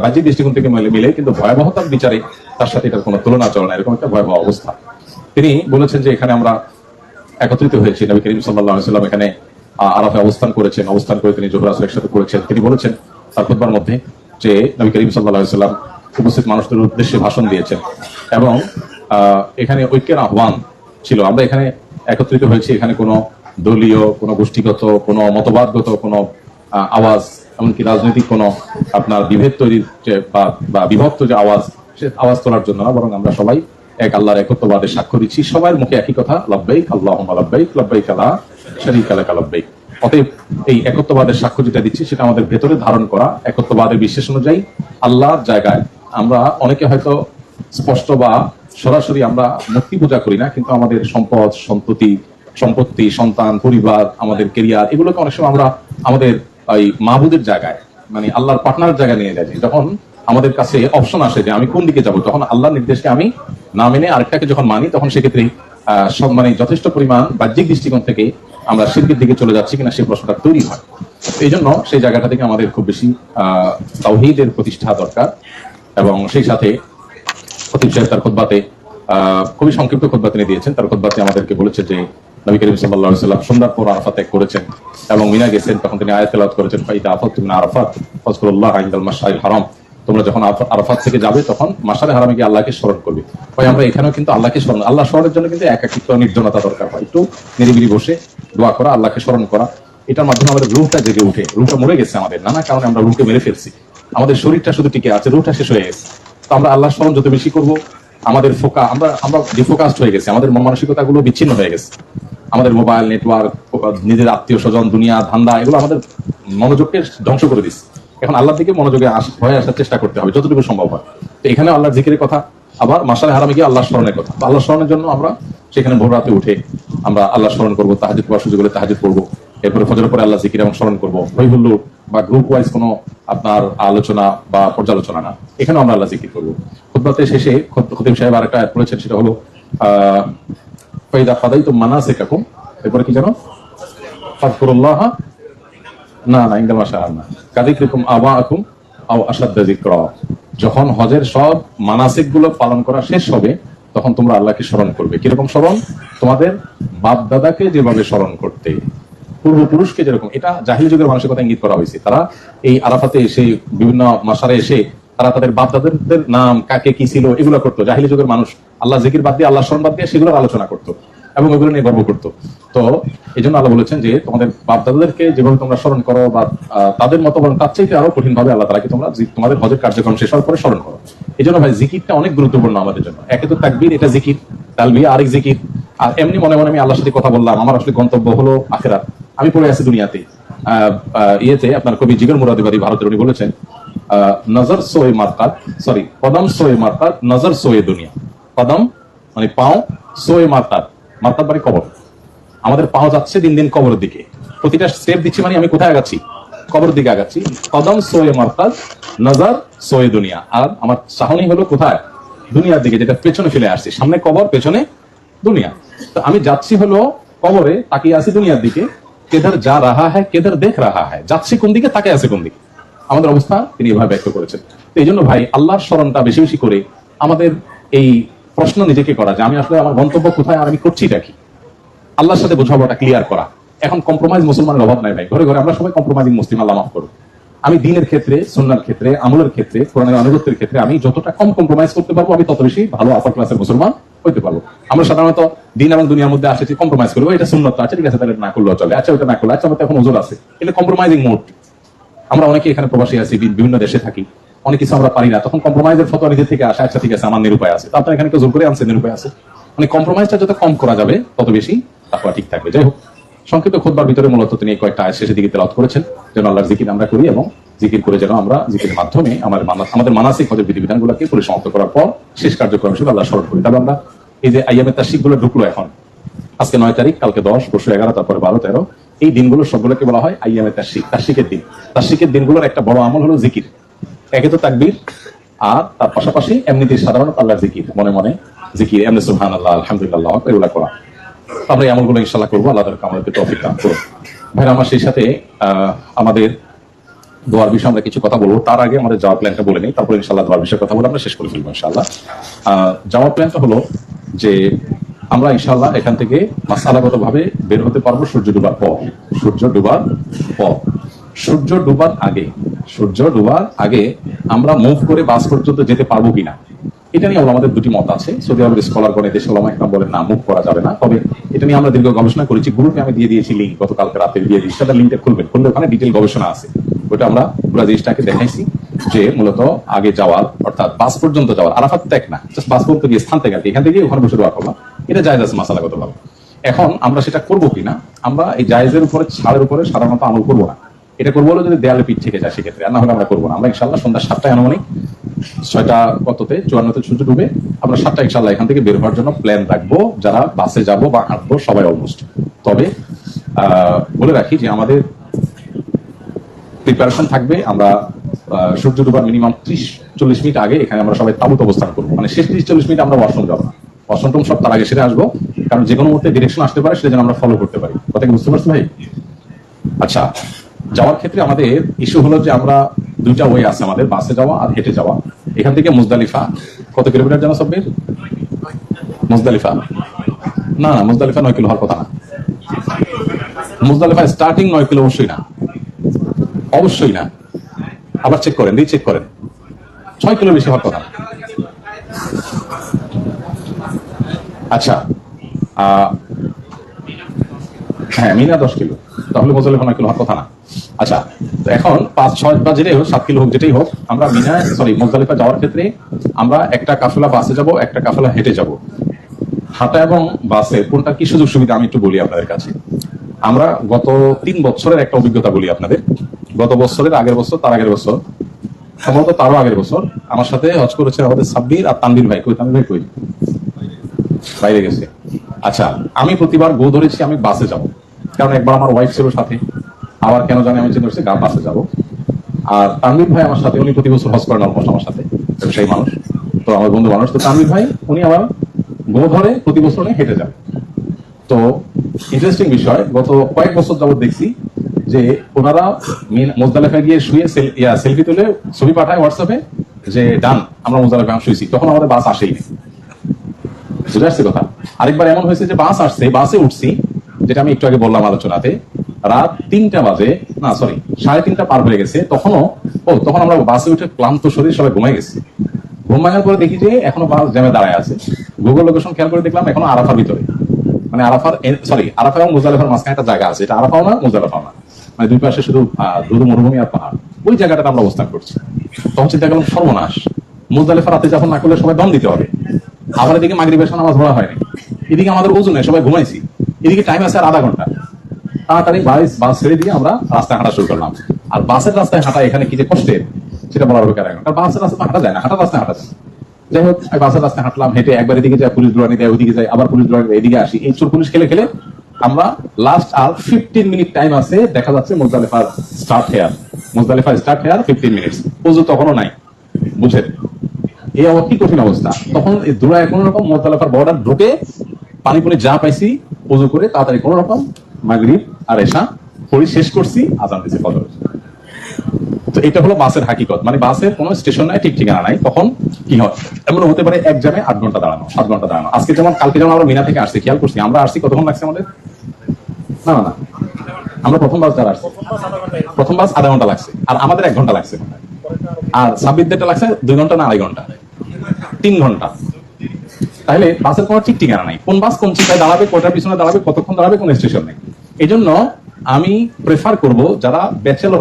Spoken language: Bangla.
বাহ্যিক দৃষ্টিকোণ থেকে মিলে, কিন্তু ভয়াবহতার বিচারে তার সাথে এটার কোনো তুলনা চলে না, এরকম একটা ভয়াবহ অবস্থা। তিনি বলেছেন যে এখানে আমরা একত্রিত হয়েছি, নবী করিম সাল্লাল্লাহু আলাইহি ওয়াসাল্লাম এখানে আরাফায় অবস্থান করেছেন, অবস্থান করে তিনি জোহর আসর একসাথে করেছেন। তিনি বলেছেন তার খুতবার মধ্যে যে নবী করিম সাল্লাল্লাহু আলাইহি ওয়াসাল্লাম উপস্থিত মানুষদের উদ্দেশ্যে ভাষণ দিয়েছেন এবং এখানে ঐক্যের আহ্বান ছিল। আমরা এখানে একত্রিত হয়েছি, এখানে কোনো দলীয়, কোনো গোষ্ঠীগত, কোনো মতবাদগত কোনো আওয়াজ, এমনকি রাজনৈতিক কোনো আপনার বিভেদ তৈরির যে বা বিভক্ত যে আওয়াজ, সে আওয়াজ তোলার জন্য না, বরং আমরা সবাই এক আল্লাহর একত্ববাদের সাক্ষ্য দিচ্ছি। সবার মুখে একই কথা, লাব্বাইক আল্লাহুম্মা লাব্বাইক, লাব্বাইক লা শারীকা লাকা লাব্বাইক। অতএব এই একত্ববাদের সাক্ষ্য যেটা দিচ্ছি সেটা আমাদের ভেতরে ধারণ করা। একত্ববাদের বিশ্বাস অনুযায়ী আল্লাহর জায়গায় আমরা অনেকে হয়তো স্পষ্ট বা সরাসরি আমরা মূর্তি পূজা করি না, কিন্তু আমাদের সম্পদ, সম্পত্তি, সন্তান, পরিবার, আমাদের কেরিয়ার, এগুলোকে অনেক সময় আমরা আমাদের এই মাহবুদের জায়গায়, মানে আল্লাহর পার্টনার জায়গায় নিয়ে যাই। যখন আমাদের কাছে অপশন আসে যে আমি কোন দিকে যাব, তখন আল্লাহর নির্দেশকে আমি না মেনে আরেকটাকে যখন মানি, তখন সেক্ষেত্রে মানে যথেষ্ট পরিমাণ বাহ্যিক দৃষ্টিকোণ থেকে আমরা শিরকের দিকে চলে যাচ্ছি কিনা সেই প্রশ্নটা তৈরি হয়। এই জন্য সেই জায়গাটা থেকে আমাদের খুব বেশি তাওহীদের প্রতিষ্ঠা দরকার। এবং সেই সাথে খতিব সাহেব তার খুতবাতে খুবই সংক্ষিপ্ত খুতবা তিনি দিয়েছেন। তার খুতবাতে আমাদেরকে বলেছে যে নবী করিম সাল্লাল্লাহু আলাইহি ওয়াসাল্লাম সন্ধ্যার পর আরাফাত ত্যাগ করেছেন এবং মিনা গেছেন, তখন তিনি আয়াত তেলাওয়াত করেছেন, ফাইদা আফাতুম মিন আরাফাত ফাযকুরুল্লাহ ইনদাল মাশআরিল হারাম। তোমরা যখন আরাফাত থেকে যাবে তখন মাশআরে হারামে গিয়ে আল্লাহকে স্মরণ করবে। ভাই আমরা এখানেও কিন্তু আল্লাহকে স্মরণ, আল্লাহ স্মরণের জন্য কিন্তু একাকিত্ব, নির্জনতা দরকার হয়। একটু নিরিবিলি বসে দোয়া করা, আল্লাহকে স্মরণ করা, এটার মাধ্যমে আমাদের রূহটা জেগে উঠে। রূহটা মরে গেছে আমাদের, নানা কারণে আমরা রূহকে মেরে ফেলছি, আমাদের শরীরটা শুধু টিকে আছে, রূহটা শেষ হয়ে গেছে। তো আমরা আল্লাহ স্মরণ যত বেশি করবো, আমাদের আমরা ডিফোকাসড হয়ে গেছে, আমাদের মন মানসিকতা গুলো বিচ্ছিন্ন হয়ে গেছে। আমাদের মোবাইল নেটওয়ার্ক, নিজের আত্মীয় স্বজন, দুনিয়া, ধান্দা, এগুলো আমাদের মনোযোগকে ধ্বংস করে দিচ্ছে। এখন আল্লাহর দিকে মনোযোগে হয়ে আসার চেষ্টা করতে হবে যতটুকু সম্ভব হয়। তো এখানে আল্লাহর জিকিরের কথা, আবার মাশআরে হারামে গিয়ে আল্লাহ স্মরণের কথা। তো আল্লাহ স্মরণের জন্য আমরা সেখানে ভোর রাতে উঠে আমরা আল্লাহ স্মরণ করবো, তাহাজ্জুদ পড়ার সুযোগ হলে তাহাজ্জুদ পড়বো, এরপরে ফজরের পরে আল্লাহ জিকির এবং স্মরণ করবো। হইহুল্লু বা গ্রুপ ওয়াইজ কোনো আপনার আলোচনা বা পর্যালোচনা না, এখানে আমরা আল্লাহ জিকির করবো। খুতবাতে শেষে খতিব সাহেব আরেকটা আয়াত বলেছেন, সেটা হলো ফাইদা ফাদাইতুম মানাসিকাকুম, এরপরে কি জানো, ফাযকুরুল্লাহ না ইনদাল মাশআরিল হারাম কাযিকরিকুম আবাআকুম আও আশাদ্দা যিকরা। যখন হজের সব মানাসিক গুলো পালন করা শেষ হবে, তখন তোমরা আল্লাহকে স্মরণ করবে। কিরকম স্মরণ? তোমাদের বাপ দাদাকে যেভাবে স্মরণ করতে, পূর্বপুরুষকে যেরকম। এটা জাহিলি যুগের মানুষের কথা ইঙ্গিত করা হয়েছে। তারা এই আরাফাতে এসে, বিভিন্ন মাসারে এসে তারা তাদের বাপ দাদাদের নাম, কাকে কি ছিল, এগুলো করতো। জাহিলি যুগের মানুষ আল্লাহ জিকির বাদ দিয়ে, আল্লাহ স্মরণ বাদ দিয়ে সেগুলোর আলোচনা করতো এবং ওগুলো নিয়ে গর্ব করতো। তো এই জন্য আল্লাহ বলেছেন যে তোমাদের বাপ দাদাদেরকে যেভাবে তোমরা স্মরণ করো বা তাদের মতো, তার চাইতে আরো কঠিন ভাবে আল্লাহ তাআলাকে তোমরা তোমাদের হজের কার্যক্রম শেষ হওয়ার পরে স্মরণ করো। এই জন্য ভাই জিকিরটা অনেক গুরুত্বপূর্ণ আমাদের জন্য। একে তো তাকবীর, এটা জিকির, তালবিয়া আরেক জিকির। আর এমনি মনে মনে আমি আল্লাহর সাথে কথা বললাম, আমার আসলে গন্তব্য হলো আখিরাত, আমি পড়ে আছি দুনিয়াতে। ইয়েতে আপনার কবি জিগর মুরাদিবাদী ভারতের, উনি বলেছেন নজর সোয়ে মারকাত, সরি কদম সোয়ে মারকাত, নজর সোয়ে দুনিয়া। কদম মানে পাও, সোয়ে মারকাত, মারকাত মানে কবর। আমাদের পাও যাচ্ছে দিন দিন কবরের দিকে, প্রতিটা স্টেপ দিচ্ছি মানে আমি কোথায় আগাচ্ছি? কবরের দিকে আগাচ্ছি। কদম সোয়ে মারকাত, নজর সোয়ে দুনিয়া। আর আমার চাহনি হলো কোথায়? দুনিয়ার দিকে, যেটা পেছনে ফেলে আসছি। সামনে কবর, পেছনে দুনিয়া। তো আমি যাচ্ছি হলো কবরে, তাকিয়ে আছি দুনিয়ার দিকে। কেদার যা রাহা হ্যায়, কেদার দেখ রাহা হ্যায়, যাচ্ছি কোন দিকে, তাকে আছে কোন দিকে। আমাদের অবস্থা তিনি এভাবে ব্যক্ত করেছেন। তো এই জন্য ভাই আল্লাহর স্মরণটা বেশি বেশি করে আমাদের এই প্রশ্ন নিজেকে করা, যে আমি আসলে আমার গন্তব্য কোথায় আর আমি করছিটা কি, আল্লাহর সাথে বোঝাপড়াটা ক্লিয়ার করা। এখন কম্প্রোমাইজ মুসলমানের অভাব নাই ভাই, ঘরে ঘরে আমরা সবাই কম্প্রোমাইজিং মুসলিম, আল্লাহ মাফ করুন। আমি দিনের ক্ষেত্রে, সুন্নাহর ক্ষেত্রে, আমলের ক্ষেত্রে, কোরআনের আনুগত্যের ক্ষেত্রে আমি যতটা কম কম্প্রোমাইজ করতে পারবো, আমি তত বেশি ভালো আপার ক্লাসের মুসলমান হইতে পারবো। আমরা সাধারণত দিন এবং দুনিয়ার মধ্যে আসেছি কম্প্রোমাইজ করবো, এটা সুন্নাত আছে, ঠিক আছে, তাহলে না করলেও চলে, আচ্ছা ওটা না করলে, আচ্ছা আমার এখন ওজোর আছে, এটা কম্প্রোমাইজিং মোড। আমরা অনেকে এখানে প্রবাসী আছি, বিভিন্ন দেশে থাকি, অনেক কিছু আমরা পারি না, তখন কম্প্রোমাইজের ফতোয়া নিজে থেকে আসে, আচ্ছা ঠিক আছে আমার নিরুপায় আছে, তো আপনার এখানে কেউ জোর করে আনছে, নিরুপায় আছে। মানে কম্প্রোমাইজটা যত কম করা যাবে তত বেশি তাকওয়া ঠিক থাকবে। যাই হোক, সংক্ষিপ্ত খুতবার ভিতরে মূলত তিনি কয়েকটা আয়াত শেষের দিকে তেলাওয়াত করেছেন, যেন আল্লাহর জিকির আমরা করি এবং জিকির করে যেন আমরা জিকিরের মাধ্যমে আমাদের মানাসিক হজের বিধিবিধানগুলোকে পরিসমাপ্ত করার পর শেষ কার্যক্রম হিসেবে আল্লাহ স্মরণ করি। তবে আমরা এই যে আইয়ামে তাশরিক গুলো ঢুকলো, এখন আজকে 9 তারিখ, কালকে 10, পরশু 11, তারপরে 12, 13, এই দিনগুলো সবগুলোকে বলা হয় আইয়ামে তাশরিক, তাশরিকের দিন। তাশরিকের দিনগুলোর একটা বড় আমল হলো জিকির। একে তো তাকবীর, আর তার পাশাপাশি এমনিতে সাধারণত আল্লাহর জিকির, মনে মনে জিকির, এমনি সুবহানাল্লাহ, আলহামদুলিল্লাহ, এগুলা করা। আমরা এই আমলগুলো ইনশাআল্লাহ করবো, আল্লাহ তাআলা আমাদেরকে তৌফিক দান করুন। ভাইরা আমার, সেই সাথে আমাদের দোয়ার বিষয়ে আমরা কিছু কথা বলবো। তার আগে আমাদের যাওয়ার প্ল্যানটা বলে নিই, তারপর ইনশাআল্লাহ দোয়ার বিষয়ে কথা বলে আমরা শেষ করে ফেলবো ইনশাআল্লাহ। যাওয়ার প্ল্যানটা হলো যে আমরা ইনশাআল্লাহ এখান থেকে মাসালাগতভাবে বের হতে পারবো সূর্য ডুবার পর। সূর্য ডুবার পর, সূর্য ডুবার আগে, সূর্য ডুবার আগে আমরা মুভ করে বাস পর্যন্ত যেতে পারবো কিনা, এটা নিয়ে আমাদের দুটি মত আছে। সৌদি আরবের স্কলারগণ, দেশের ওলামা একরাম বলেন না, মুভ করা যাবে না। তবে এটা নিয়ে আমরা দীর্ঘ গবেষণা করেছি, গ্রুপে আমি দিয়ে দিয়েছি লিঙ্ক, গতকালকে রাতে দিয়ে দিয়েছি, সেটা লিঙ্কটা খুলবেন, খুললে ওখানে ডিটেল গবেষণা আছে। ওটা আমরা পুরো জিনিসটাকে দেখাইছি যে মূলত আগে যাওয়ার, অর্থাৎ বাস পর্যন্ত যাওয়ার, আরাফাত ত্যাগ না, জাস্ট বাস পর্যন্ত গিয়ে স্থান থেকে আর কি, এখান থেকে ওখানে বসে দোয়া করলাম, এটা জায়েজ আছে মাসালাগত ভাবে। এখন আমরা সেটা করবো কিনা, আমরা এই জায়েজের উপরে, ছাড়ের উপরে সাধারণত আমল করবো না। এটা করবো হলো যদি দেয়ালে পিঠ থেকে যায়, সেক্ষেত্রে, আর না হলে আমরা করবো না। আমরা ইনশাল্লাহ সন্ধ্যা 7টায় আনুমানিক 6টা কততে 54তে সূর্য ডুবে, আমরা 7টা ইনশাল্লাহ এখান থেকে বের হওয়ার জন্য প্ল্যান রাখবো, যারা বাসে যাবো বা হাঁটবো সবাই অলমোস্ট। তবে বলে রাখি যে আমাদের প্রিপারেশন থাকবে, আমরা সূর্য ডুবার মিনিমাম 30-40 মিনিট আগে এখানে আমরা সবাই তাবুত অবস্থান করবো, মানে শেষ 30-40 মিনিট আমরা ওয়াশরুম যাবো না, ওয়াশরুম সব তার আগে সেরে আসবো, কারণ যে কোনো মুহূর্তে ডিরেকশন আসতে পারে, সেটা যেন আমরা ফলো করতে পারি। কথা কি বুঝতে পারছো ভাই? আচ্ছা, যাওয়ার ক্ষেত্রে আমাদের ইস্যু হলো যে আমরা দুইটা ওয়ে আছে আমাদের, বাসে যাওয়া আর হেঁটে যাওয়া। এখান থেকে মুজদালিফা কত কিলোমিটার জানো সব্বির? মুজদালিফা না, মুজদালিফা 9 কিলো হওয়ার কথা না। মুজদালিফা স্টার্টিং 9 কিলো অবশ্যই না, অবশ্যই না। আবার চেক করেন, চেক করেন, 6 কিলো বেশি হওয়ার কথা। আচ্ছা, হ্যাঁ মিনা 10 কিলো, তাহলে মুজদালিফা 9 কিলো হওয়ার কথা না। আচ্ছা, তো এখন 5-6 বা যেটাই হোক, 7 কিলো হোক, যেটাই হোক, আমরা মুজদালিফা যাওয়ার ক্ষেত্রে আমরা একটা কাফেলা বাসে যাব, একটা কাফেলা হেঁটে যাব। হাঁটা এবং বাসে কোনটা কি সুযোগ সুবিধা আমি একটু বলি আপনাদের কাছে। আমরা গত 3 বছরের একটা অভিজ্ঞতা বলি আপনাদের। গত বছরের আগের বছর, তার আগের বছর, সম্ভবত তারও আগের বছর, আমার সাথে হজ করেছে আমাদের সাব্বির আর তানভীর ভাই। কই তানভীর ভাই? কই, বাইরে গেছে। আচ্ছা, আমি প্রতিবার গো ধরেছি আমি বাসে যাব, কারণ একবার আমার ওয়াইফ ছিল সাথে, আবার কেন জানি আমি চিন্তা করছি বাসে যাবো। আর তানভীর ভাই আমার সাথে, উনি প্রতি বছর হজ করেন অলমোস্ট আমার সাথে, ব্যবসায়ী মানুষ, তো আমার বন্ধু মানুষ। তো তানভীর ভাই উনি আমার গো ধরে প্রতি বছর উনি হেঁটে যান। তো ইন্টারেস্টিং বিষয়, গত কয়েক বছর যাবত দেখছি যে ওনারা মুজদালিফায় গিয়ে শুয়ে সেলফি তুলে ছবি পাঠায় হোয়াটসঅ্যাপে যে ডান, আমরা মুজদালিফায় শুয়েছি, তখন আমাদের বাস আসেই না। বুঝে আসছে কথা? আরেকবার এমন হয়েছে যে বাস আসছে, বাসে উঠছি, যেটা আমি একটু আগে বললাম আলোচনাতে, রাত 3টা বাজে, না সরি 3:30 পার হয়ে গেছে, তখন আমরা বাসে উঠে ক্লান্ত শরীর সবাই ঘুমাই গেছি। ঘুম ভাঙার পরে দেখি যে এখনো বাস জ্যামে দাঁড়ায় আছে। গুগল লোকেশন খেয়াল করে দেখলাম এখনো আরাফার ভিতরে, মানে আরাফা এবং মুজদালিফার মাঝখানে একটা জায়গা আছে, এটা আরাফাও না মুজদালিফাও না, মানে দুই পাশে শুধু মরুভূমি আর পাহাড়, ওই জায়গাটাতে আমরা অবস্থান করছি। তখন চিন্তা করলাম সর্বনাশ, মুজদালিফা রাতে যখন না করলে সবাই দম দিতে হবে, আবার এদিকে মাগরিবের নামাজ পড়া হয়নি, এদিকে আমাদের ওজন নেই, সবাই ঘুমাইছি, এদিকে টাইম আছে আর আধা ঘন্টা। তাড়াতাড়ি বাস ছেড়ে দিয়ে আমরা রাস্তায় হাঁটা শুরু করলাম। আর বাসের রাস্তায় হাঁটা এখানে কি যে কষ্টের, সেটা বলার দরকার এখন, কারণ বাসের রাস্তায় হাঁটা যায় না, হাঁটার রাস্তায় হাঁটা যায়। যাই হোক, আমি বাসের রাস্তায় হাঁটলাম, হেঁটে একবার এদিকে যায় পুলিশ দৌড়ানি দেয়, ওইদিকে যাই, আবার পুলিশ দৌড়ানি দেয়, এদিকে আসি, এই চোর পুলিশ খেলে খেলে আমরা লাস্ট আর 15 মিনিট টাইম আছে, দেখা যাচ্ছে মুজদালিফার স্টার্ট হেয়ার 15 মিনিটস, ওযু তখনও নাই। বুঝেন এই কি কঠিন অবস্থা। তখন এই দৌড়ায় কোনো রকম মুজদালিফার বর্ডার ঢুকে পানি যা পাইছি ওযু করে তাড়াতাড়ি কোনো রকম মাগরিব আর এশা পড়ি শেষ করছি, আজান দিয়েছে ফজর। তো এটা হলো বাসের হাকিকত, মানে বাসের কোনো স্টেশন নাই, ঠিক ঠিকানা নাই। তখন কি হয়, এমন হতে পারে এক জ্যামে 8 ঘন্টা দাঁড়ানো, 7 ঘন্টা দাঁড়ানো। আজকে যেমন, কালকে যেমন আমরা মিনা থেকে আসছি, খেয়াল করছি আমরা আসছি কতক্ষণ লাগছে আমাদের? না, আমরা প্রথম বাস যারা আসছি, প্রথম বাস আধা ঘন্টা লাগছে, আর আমাদের 1 ঘন্টা লাগছে, আর সাব্বিরদেরটা লাগছে 2 ঘন্টা না 2.5 ঘন্টা, 3 ঘন্টা। তাহলে বাসের কোনো ঠিক ঠিকানা নাই, কোন বাস কোন চিন্তায় দাঁড়াবে, কোটার পিছনে দাঁড়াবে, কতক্ষণ দাঁড়াবে, কোন স্টেশন নেই। এই জন্য আমি প্রেফার করবো যারা ব্যাচেলর